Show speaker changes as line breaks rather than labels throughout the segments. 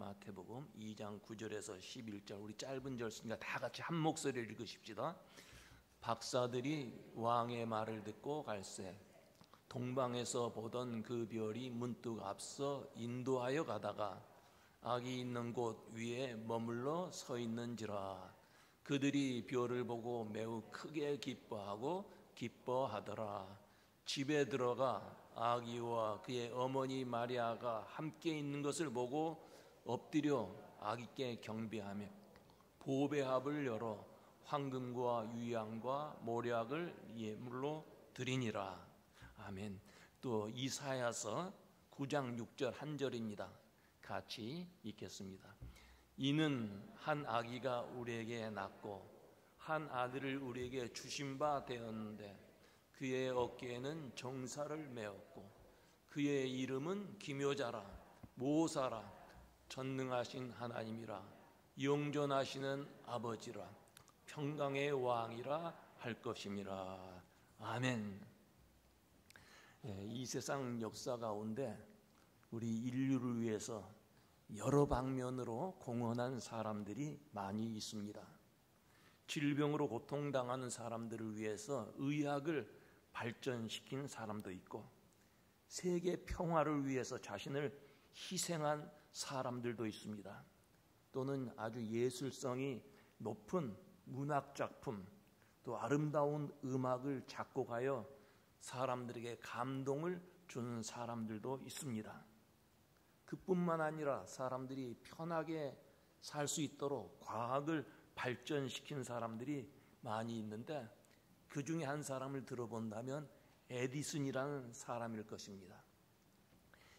마태복음 2장 9절에서 11절, 우리 짧은 절수니까 다 같이 한 목소리를 읽으십시다. 박사들이 왕의 말을 듣고 갈새 동방에서 보던 그 별이 문득 앞서 인도하여 가다가 악이 있는 곳 위에 머물러 서 있는지라. 그들이 별을 보고 매우 크게 기뻐하더라. 집에 들어가 아기와 그의 어머니 마리아가 함께 있는 것을 보고 엎드려 아기께 경배하며 보배합을 열어 황금과 유향과 모략을 예물로 드리니라. 아멘. 또 이사야서 9장 6절 한 절입니다. 같이 읽겠습니다. 이는 한 아기가 우리에게 낳고 한 아들을 우리에게 주신 바 되었는데 그의 어깨에는 정사를 메었고 그의 이름은 기묘자라 모사라 전능하신 하나님이라 영존하시는 아버지라 평강의 왕이라 할 것임이라. 아멘. 이 세상 역사 가운데 우리 인류를 위해서 여러 방면으로 공헌한 사람들이 많이 있습니다. 질병으로 고통당하는 사람들을 위해서 의학을 발전시킨 사람도 있고 세계 평화를 위해서 자신을 희생한 사람들도 있습니다. 또는 아주 예술성이 높은 문학작품, 또 아름다운 음악을 작곡하여 사람들에게 감동을 주는 사람들도 있습니다. 그뿐만 아니라 사람들이 편하게 살 수 있도록 과학을 발전시킨 사람들이 많이 있는데 그 중에 한 사람을 들어본다면 에디슨이라는 사람일 것입니다.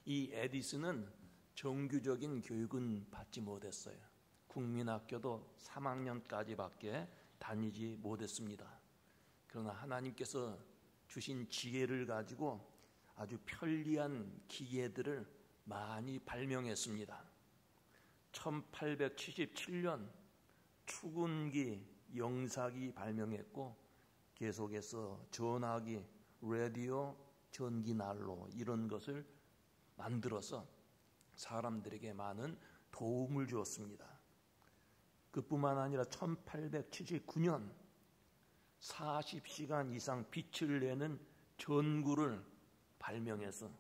이 에디슨은 정규적인 교육은 받지 못했어요. 국민학교도 3학년까지밖에 다니지 못했습니다. 그러나 하나님께서 주신 지혜를 가지고 아주 편리한 기계들을 많이 발명했습니다. 1877년 축운기, 영사기 발명했고 계속해서 전화기, 라디오, 전기난로 이런 것을 만들어서 사람들에게 많은 도움을 주었습니다. 그뿐만 아니라 1879년 40시간 이상 빛을 내는 전구를 발명해서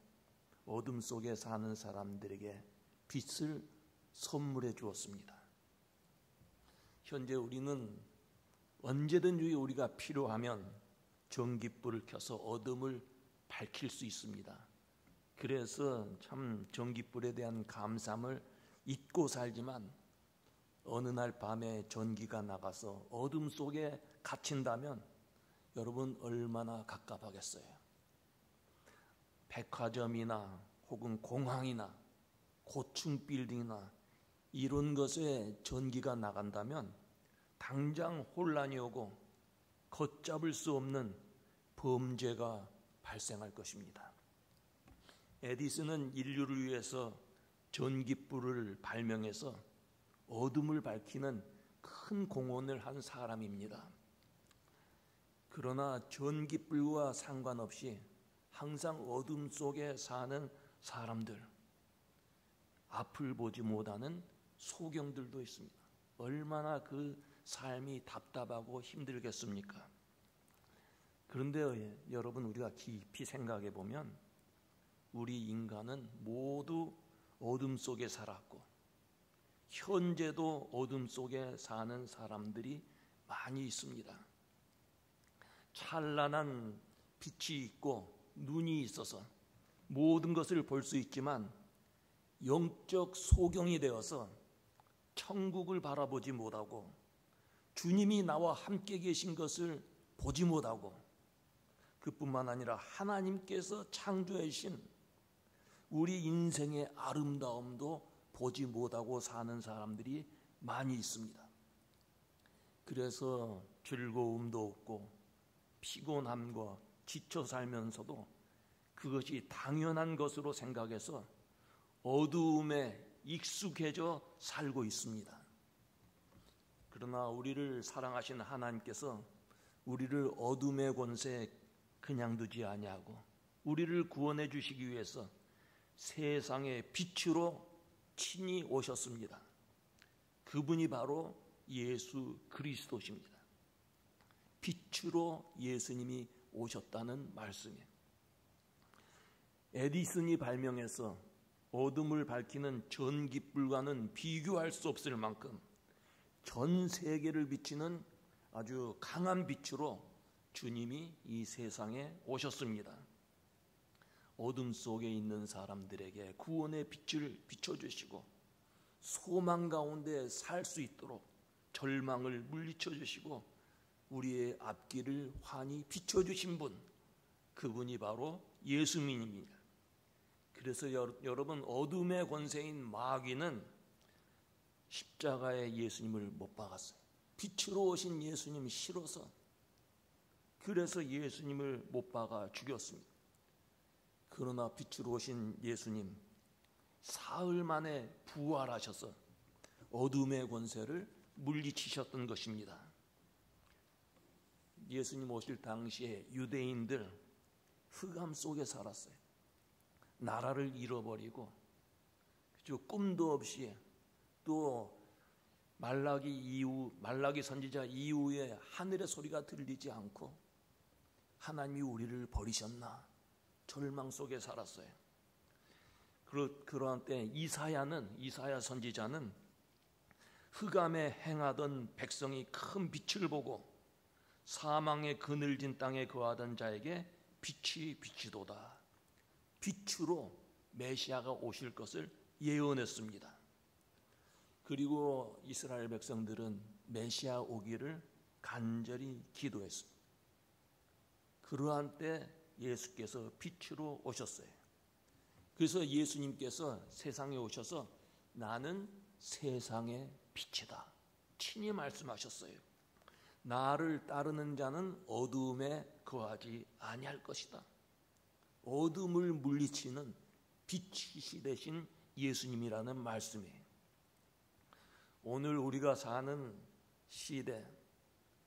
어둠 속에 사는 사람들에게 빛을 선물해 주었습니다. 현재 우리는 언제든지 우리가 필요하면 전깃불을 켜서 어둠을 밝힐 수 있습니다. 그래서 참 전깃불에 대한 감사함을 잊고 살지만 어느 날 밤에 전기가 나가서 어둠 속에 갇힌다면 여러분 얼마나 갑갑하겠어요. 백화점이나 혹은 공항이나 고층 빌딩이나 이런 것에 전기가 나간다면 당장 혼란이 오고 걷잡을 수 없는 범죄가 발생할 것입니다. 에디슨은 인류를 위해서 전깃불을 발명해서 어둠을 밝히는 큰 공헌을 한 사람입니다. 그러나 전깃불과 상관없이 항상 어둠 속에 사는 사람들, 앞을 보지 못하는 소경들도 있습니다. 얼마나 그 삶이 답답하고 힘들겠습니까? 그런데 여러분, 우리가 깊이 생각해 보면 우리 인간은 모두 어둠 속에 살았고 현재도 어둠 속에 사는 사람들이 많이 있습니다. 찬란한 빛이 있고 눈이 있어서 모든 것을 볼 수 있지만 영적 소경이 되어서 천국을 바라보지 못하고 주님이 나와 함께 계신 것을 보지 못하고 그뿐만 아니라 하나님께서 창조해 주신 우리 인생의 아름다움도 보지 못하고 사는 사람들이 많이 있습니다. 그래서 즐거움도 없고 피곤함과 지쳐 살면서도 그것이 당연한 것으로 생각해서 어두움에 익숙해져 살고 있습니다. 그러나 우리를 사랑하시는 하나님께서 우리를 어둠의 권세에 그냥 두지 아니하고 우리를 구원해 주시기 위해서 세상의 빛으로 친히 오셨습니다. 그분이 바로 예수 그리스도십니다. 빛으로 예수님이 오셨다는 말씀이에요. 에디슨이 발명해서 어둠을 밝히는 전기불과는 비교할 수 없을 만큼 전 세계를 비치는 아주 강한 빛으로 주님이 이 세상에 오셨습니다. 어둠 속에 있는 사람들에게 구원의 빛을 비춰주시고 소망 가운데 살 수 있도록 절망을 물리쳐 주시고 우리의 앞길을 환히 비춰주신 분, 그분이 바로 예수님입니다. 그래서 여러분, 어둠의 권세인 마귀는 십자가에 예수님을 못 박았어요. 빛으로 오신 예수님 싫어서, 그래서 예수님을 못 박아 죽였습니다. 그러나 빛으로 오신 예수님 사흘 만에 부활하셔서 어둠의 권세를 물리치셨던 것입니다. 예수님 오실 당시에 유대인들 흑암 속에 살았어요. 나라를 잃어버리고 꿈도 없이, 또 말라기 선지자 이후에 하늘의 소리가 들리지 않고 하나님이 우리를 버리셨나 절망 속에 살았어요. 그러한 때 이사야 선지자는 흑암에 행하던 백성이 큰 빛을 보고 사망의 그늘진 땅에 거하던 자에게 빛이 비치도다. 빛으로 메시아가 오실 것을 예언했습니다. 그리고 이스라엘 백성들은 메시아 오기를 간절히 기도했습니다. 그러한 때 예수께서 빛으로 오셨어요. 그래서 예수님께서 세상에 오셔서 나는 세상의 빛이다 친히 말씀하셨어요. 나를 따르는 자는 어두움에 거하지 아니할 것이다. 어둠을 물리치는 빛이 되신 예수님이라는 말씀이에요. 오늘 우리가 사는 시대,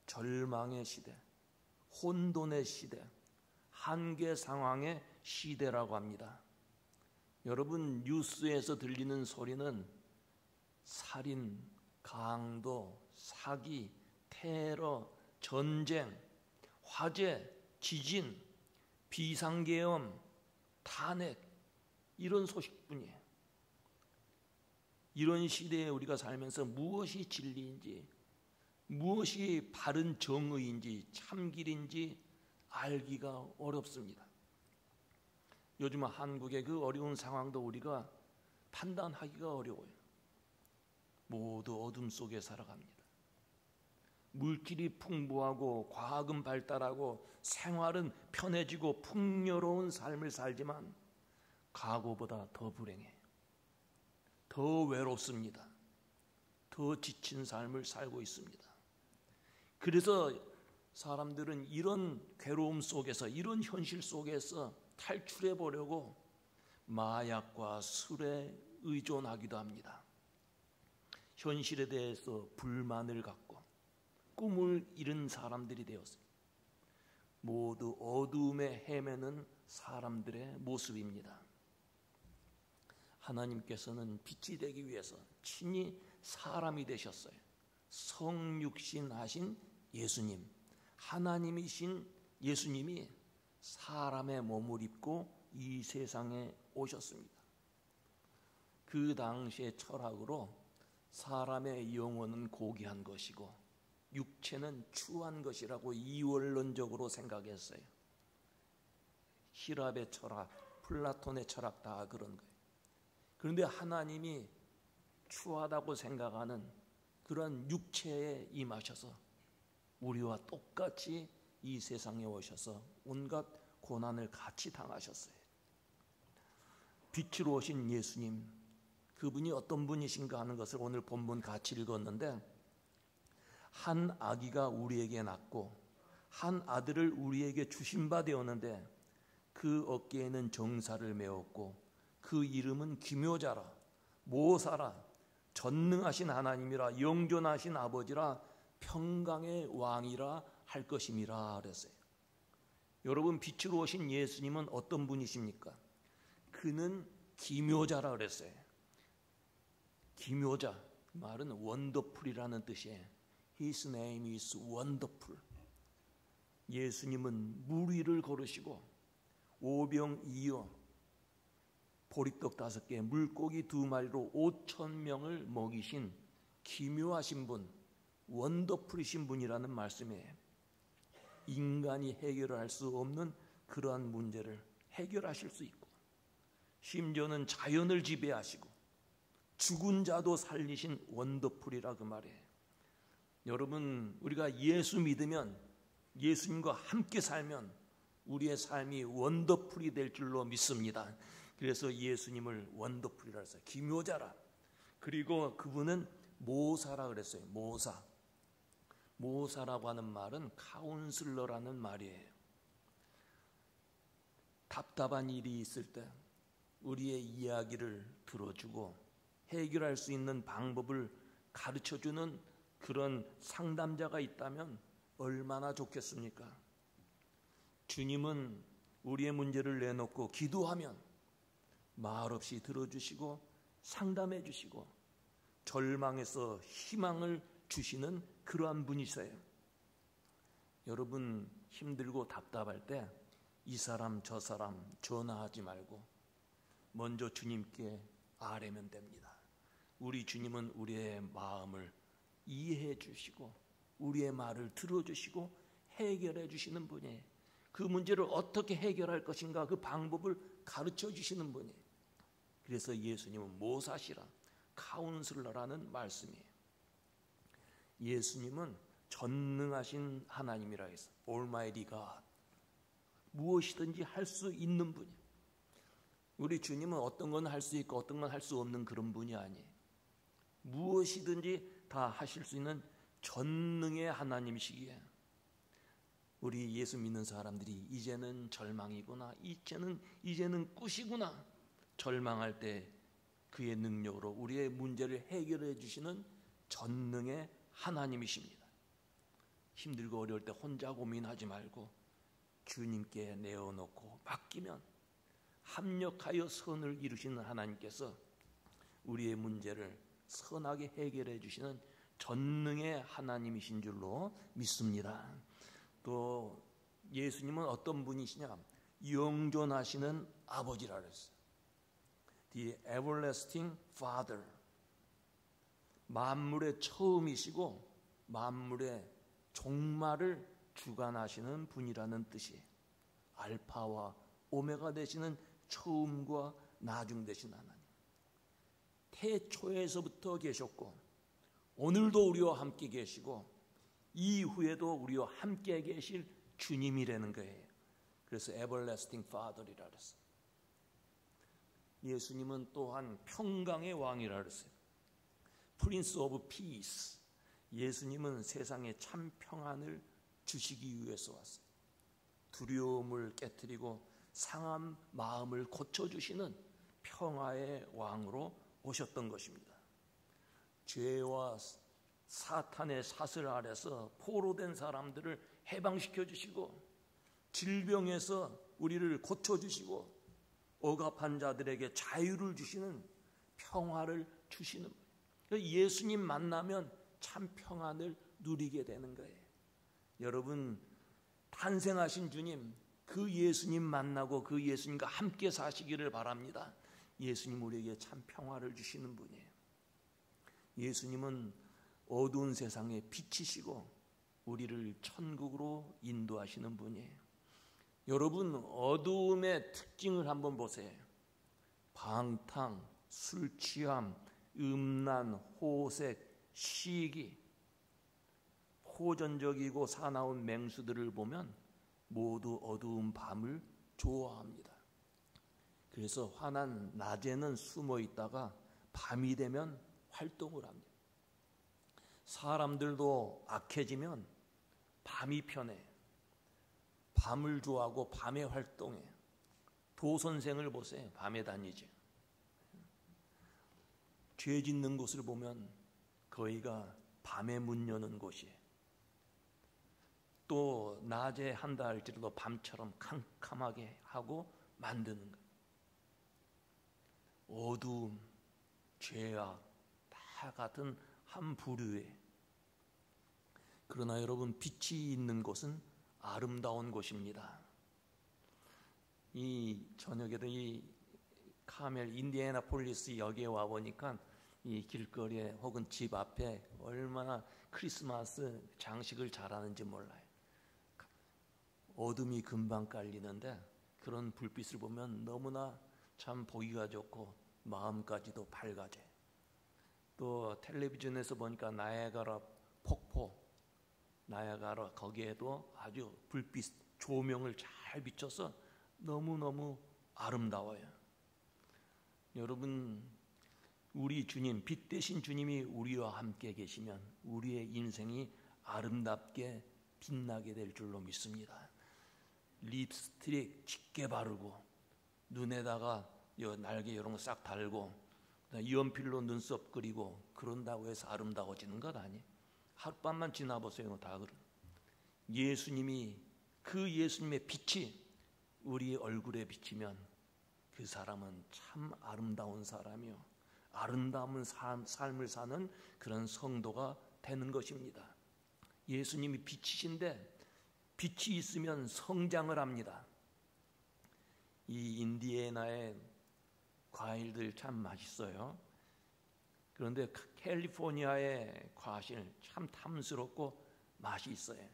절망의 시대, 혼돈의 시대, 한계 상황의 시대라고 합니다. 여러분, 뉴스에서 들리는 소리는 살인, 강도, 사기, 테러, 전쟁, 화재, 지진, 비상계엄, 탄핵, 이런 소식뿐이에요. 이런 시대에 우리가 살면서 무엇이 진리인지, 무엇이 바른 정의인지, 참길인지 알기가 어렵습니다. 요즘 한국의 그 어려운 상황도 우리가 판단하기가 어려워요. 모두 어둠 속에 살아갑니다. 물질이 풍부하고 과학은 발달하고 생활은 편해지고 풍요로운 삶을 살지만 과거보다 더 불행해, 더 외롭습니다. 더 지친 삶을 살고 있습니다. 그래서 사람들은 이런 괴로움 속에서, 이런 현실 속에서 탈출해 보려고 마약과 술에 의존하기도 합니다. 현실에 대해서 불만을 갖고 꿈을 잃은 사람들이 되었습니다. 모두 어두움에 헤매는 사람들의 모습입니다. 하나님께서는 빛이 되기 위해서 친히 사람이 되셨어요. 성육신 하신 예수님, 하나님이신 예수님이 사람의 몸을 입고 이 세상에 오셨습니다. 그 당시의 철학으로 사람의 영혼은 고귀한 것이고 육체는 추한 것이라고 이원론적으로 생각했어요. 히랍의 철학, 플라톤의 철학 다 그런 거예요. 그런데 하나님이 추하다고 생각하는 그런 육체에 임하셔서 우리와 똑같이 이 세상에 오셔서 온갖 고난을 같이 당하셨어요. 빛으로 오신 예수님, 그분이 어떤 분이신가 하는 것을 오늘 본문 같이 읽었는데, 한 아기가 우리에게 낳고 한 아들을 우리에게 주신 바 되었는데 그 어깨에는 정사를 메었고 그 이름은 기묘자라, 모사라, 전능하신 하나님이라, 영존하신 아버지라, 평강의 왕이라 할 것임이라 그랬어요. 여러분, 빛으로 오신 예수님은 어떤 분이십니까? 그는 기묘자라 그랬어요. 기묘자, 말은 원더풀이라는 뜻이에요. His name is wonderful. 예수님은 물 위를 걸으시고 오병이어 보리떡 5개, 물고기 2마리로 5,000명을 먹이신 기묘하신 분, 원더풀이신 분이라는 말씀이에요. 인간이 해결할 수 없는 그러한 문제를 해결하실 수 있고, 심지어는 자연을 지배하시고 죽은 자도 살리신 원더풀이라 그 말이에요. 여러분, 우리가 예수 믿으면, 예수님과 함께 살면 우리의 삶이 원더풀이 될 줄로 믿습니다. 그래서 예수님을 원더풀이라 했어요. 기묘자라. 그리고 그분은 모사라 그랬어요. 모사라고 하는 말은 카운슬러라는 말이에요. 답답한 일이 있을 때 우리의 이야기를 들어주고 해결할 수 있는 방법을 가르쳐주는 그런 상담자가 있다면 얼마나 좋겠습니까? 주님은 우리의 문제를 내놓고 기도하면 말없이 들어주시고 상담해 주시고 절망에서 희망을 주시는 그러한 분이세요. 여러분, 힘들고 답답할 때 이 사람 저 사람 전화하지 말고 먼저 주님께 아뢰면 됩니다. 우리 주님은 우리의 마음을 이해해 주시고 우리의 말을 들어주시고 해결해 주시는 분이에요. 그 문제를 어떻게 해결할 것인가 그 방법을 가르쳐 주시는 분이에요. 그래서 예수님은 모사시라, 카운슬러라는 말씀이에요. 예수님은 전능하신 하나님이라 해서 Almighty God, 무엇이든지 할 수 있는 분이에요. 우리 주님은 어떤 건 할 수 있고 어떤 건 할 수 없는 그런 분이 아니에요. 무엇이든지 다 하실 수 있는 전능의 하나님이시기에 우리 예수 믿는 사람들이 이제는 절망이구나, 이제는 끝이구나 절망할 때 그의 능력으로 우리의 문제를 해결해 주시는 전능의 하나님이십니다. 힘들고 어려울 때 혼자 고민하지 말고 주님께 내어놓고 맡기면 합력하여 선을 이루시는 하나님께서 우리의 문제를 선하게 해결해 주시는 전능의 하나님이신 줄로 믿습니다. 또 예수님은 어떤 분이시냐? 영존하시는 아버지라 그랬어요. The everlasting Father, 만물의 처음이시고 만물의 종말을 주관하시는 분이라는 뜻이에요. 알파와 오메가 되시는 처음과 나중 되신 하나님, 태초에서부터 계셨고 오늘도 우리와 함께 계시고 이후에도 우리와 함께 계실 주님이라는 거예요. 그래서 everlasting Father이라 그랬어요. 예수님은 또한 평강의 왕이라 그랬어요. Prince of Peace. 예수님은 세상에 참 평안을 주시기 위해서 왔어요. 두려움을 깨트리고 상한 마음을 고쳐주시는 평화의 왕으로 오셨던 것입니다. 죄와 사탄의 사슬 아래서 포로된 사람들을 해방시켜 주시고 질병에서 우리를 고쳐주시고 억압한 자들에게 자유를 주시는 평화를 주시는 거예요. 예수님 만나면 참 평안을 누리게 되는 거예요. 여러분, 탄생하신 주님, 그 예수님 만나고 그 예수님과 함께 사시기를 바랍니다. 예수님 우리에게 참 평화를 주시는 분이에요. 예수님은 어두운 세상의 빛이시고 우리를 천국으로 인도하시는 분이에요. 여러분, 어두움의 특징을 한번 보세요. 방탕, 술 취함, 음란, 호색, 시기, 호전적이고 사나운 맹수들을 보면 모두 어두운 밤을 좋아합니다. 그래서 환한 낮에는 숨어 있다가 밤이 되면 활동을 합니다. 사람들도 악해지면 밤이 편해. 밤을 좋아하고 밤에 활동해. 도 선생을 보세요. 밤에 다니죠. 죄 짓는 곳을 보면 거기가 밤에 문 여는 곳이에요. 또 낮에 한다 할지라도 밤처럼 캄캄하게 하고 만드는 거예요. 어두움, 죄악 다 다 같은 한 부류에. 그러나 여러분, 빛이 있는 곳은 아름다운 곳입니다. 이 저녁에도 이 카멜 인디애나폴리스 역에 와 보니까 이 길거리에 혹은 집 앞에 얼마나 크리스마스 장식을 잘하는지 몰라요. 어둠이 금방 깔리는데 그런 불빛을 보면 너무나 참 보기가 좋고 마음까지도 밝아져요. 또 텔레비전에서 보니까 나야가라 폭포, 나야가라 거기에도 아주 불빛 조명을 잘 비춰서 너무너무 아름다워요. 여러분, 우리 주님, 빛 대신 주님이 우리와 함께 계시면 우리의 인생이 아름답게 빛나게 될 줄로 믿습니다. 립스틱 짙게 바르고 눈에다가 날개 이런 거 싹 달고 연필로 눈썹 그리고 그런다고 해서 아름다워지는 것 아니에요. 하룻밤만 지나보세요. 다 그런. 예수님이, 그 예수님의 빛이 우리 얼굴에 비치면 그 사람은 참 아름다운 사람이요, 아름다운 삶을 사는 그런 성도가 되는 것입니다. 예수님이 빛이신데 빛이 있으면 성장을 합니다. 이 인디애나의 과일들 참 맛있어요. 그런데 캘리포니아의 과실 참 탐스럽고 맛이 있어요.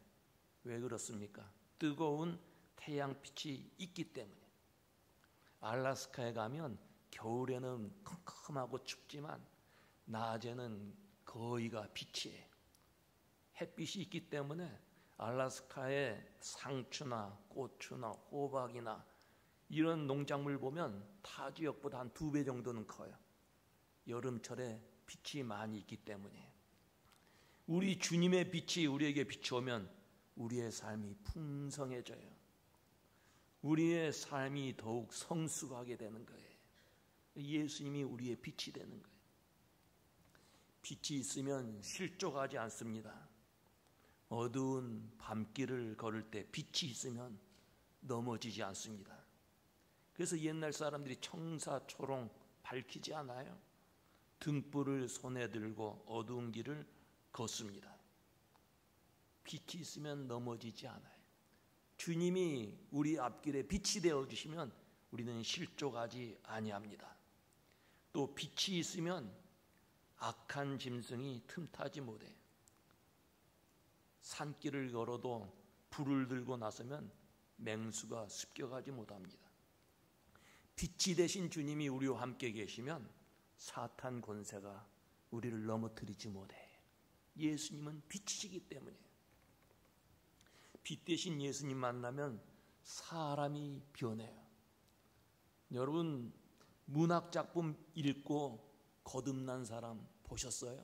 왜 그렇습니까? 뜨거운 태양빛이 있기 때문에. 알래스카에 가면 겨울에는 컴컴하고 춥지만 낮에는 거의가 빛이에요. 햇빛이 있기 때문에 알래스카의 상추나 고추나 호박이나 이런 농작물 보면 타 지역보다 한 2배 정도는 커요. 여름철에 빛이 많이 있기 때문에. 우리 주님의 빛이 우리에게 비추오면 우리의 삶이 풍성해져요. 우리의 삶이 더욱 성숙하게 되는 거예요. 예수님이 우리의 빛이 되는 거예요. 빛이 있으면 실족하지 않습니다. 어두운 밤길을 걸을 때 빛이 있으면 넘어지지 않습니다. 그래서 옛날 사람들이 청사초롱 밝히지 않아요. 등불을 손에 들고 어두운 길을 걷습니다. 빛이 있으면 넘어지지 않아요. 주님이 우리 앞길에 빛이 되어주시면 우리는 실족하지 아니합니다. 또 빛이 있으면 악한 짐승이 틈타지 못해요. 산길을 걸어도 불을 들고 나서면 맹수가 습격하지 못합니다. 빛이 되신 주님이 우리와 함께 계시면 사탄 권세가 우리를 넘어뜨리지 못해요. 예수님은 빛이시기 때문에. 빛 대신 예수님 만나면 사람이 변해요. 여러분, 문학작품 읽고 거듭난 사람 보셨어요?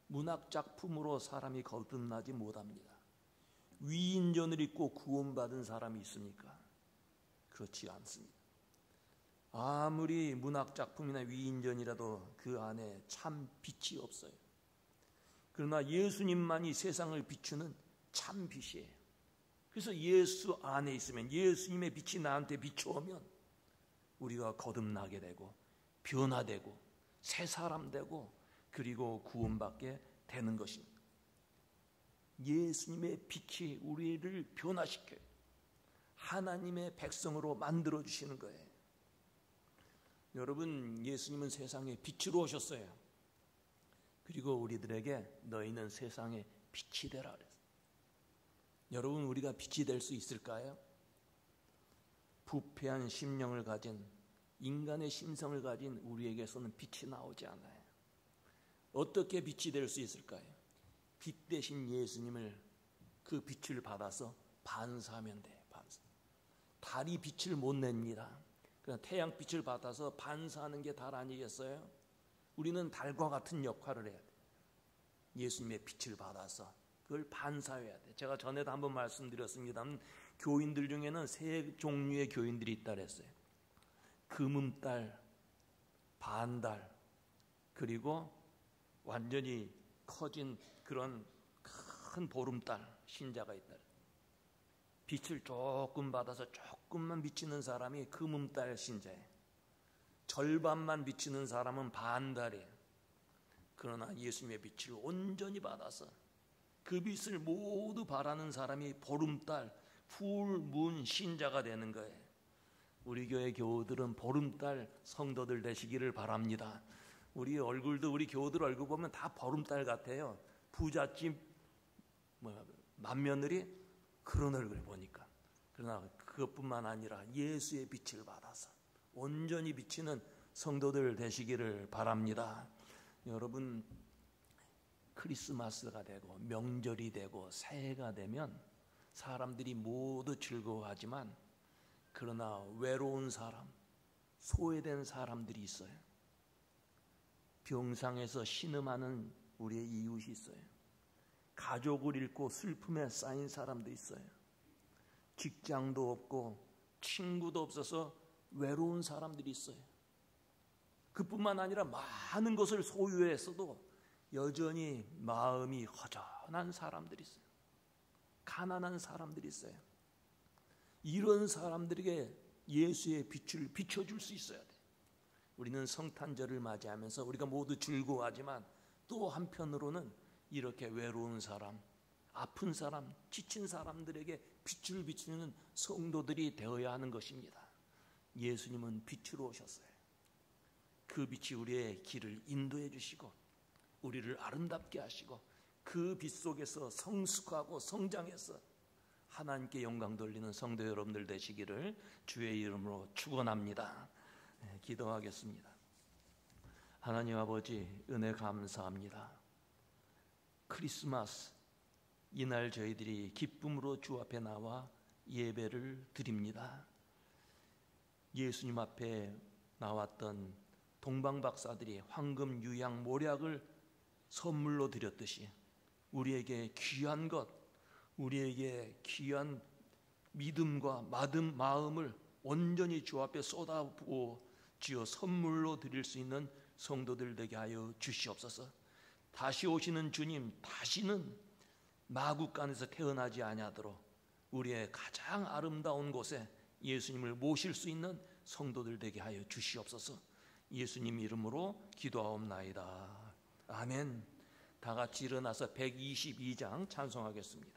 문학작품으로 사람이 거듭나지 못합니다. 위인전을 읽고 구원받은 사람이 있습니까? 그렇지 않습니다. 아무리 문학작품이나 위인전이라도 그 안에 참 빛이 없어요. 그러나 예수님만이 세상을 비추는 참 빛이에요. 그래서 예수 안에 있으면, 예수님의 빛이 나한테 비추오면 우리가 거듭나게 되고 변화되고 새 사람 되고 그리고 구원받게 되는 것입니다. 예수님의 빛이 우리를 변화시켜요. 하나님의 백성으로 만들어주시는 거예요. 여러분, 예수님은 세상에 빛으로 오셨어요. 그리고 우리들에게 너희는 세상의 빛이 되라 그랬어요. 여러분, 우리가 빛이 될 수 있을까요? 부패한 심령을 가진, 인간의 심성을 가진 우리에게서는 빛이 나오지 않아요. 어떻게 빛이 될 수 있을까요? 빛 대신 예수님을, 그 빛을 받아서 반사하면 돼요. 반사. 달이 빛을 못 냅니다. 그냥 태양빛을 받아서 반사하는 게 달 아니겠어요? 우리는 달과 같은 역할을 해야 돼요. 예수님의 빛을 받아서 그걸 반사해야 돼요. 제가 전에도 한번 말씀드렸습니다만 교인들 중에는 세 종류의 교인들이 있다 그랬어요. 금음달, 반달, 그리고 완전히 커진 그런 큰 보름달 신자가 있다. 빛을 조금 받아서 조금만 비치는 사람이 금음달 신자예요. 절반만 비치는 사람은 반달이에요. 그러나 예수님의 빛을 온전히 받아서 그 빛을 모두 바라는 사람이 보름달 풀문 신자가 되는 거예요. 우리 교회 교우들은 보름달 성도들 되시기를 바랍니다. 우리 얼굴도 우리 교우들 얼굴 보면 다 보름달 같아요. 부잣집 맏며느리 그런 얼굴 보니까. 그러나 그것뿐만 아니라 예수의 빛을 받아서 온전히 비치는 성도들 되시기를 바랍니다. 여러분, 크리스마스가 되고 명절이 되고 새해가 되면 사람들이 모두 즐거워하지만 그러나 외로운 사람, 소외된 사람들이 있어요. 병상에서 신음하는 우리의 이웃이 있어요. 가족을 잃고 슬픔에 쌓인 사람도 있어요. 직장도 없고 친구도 없어서 외로운 사람들이 있어요. 그뿐만 아니라 많은 것을 소유했어도 여전히 마음이 허전한 사람들이 있어요. 가난한 사람들이 있어요. 이런 사람들에게 예수의 빛을 비춰줄 수 있어야 돼. 우리는 성탄절을 맞이하면서 우리가 모두 즐거워하지만 또 한편으로는 이렇게 외로운 사람, 아픈 사람, 지친 사람들에게 빛을 비추는 성도들이 되어야 하는 것입니다. 예수님은 빛으로 오셨어요. 그 빛이 우리의 길을 인도해 주시고 우리를 아름답게 하시고 그 빛 속에서 성숙하고 성장해서 하나님께 영광 돌리는 성도 여러분들 되시기를 주의 이름으로 축원합니다. 기도하겠습니다. 하나님 아버지, 은혜 감사합니다. 크리스마스 이날 저희들이 기쁨으로 주 앞에 나와 예배를 드립니다. 예수님 앞에 나왔던 동방박사들이 황금, 유향, 모략을 선물로 드렸듯이 우리에게 귀한 것, 우리에게 귀한 믿음과 마음을 온전히 주 앞에 쏟아부어 주여 선물로 드릴 수 있는 성도들 되게 하여 주시옵소서. 다시 오시는 주님, 다시는 마국간에서 태어나지 아니하도록 우리의 가장 아름다운 곳에 예수님을 모실 수 있는 성도들 되게 하여 주시옵소서. 예수님 이름으로 기도하옵나이다. 아멘. 다 같이 일어나서 122장 찬송하겠습니다.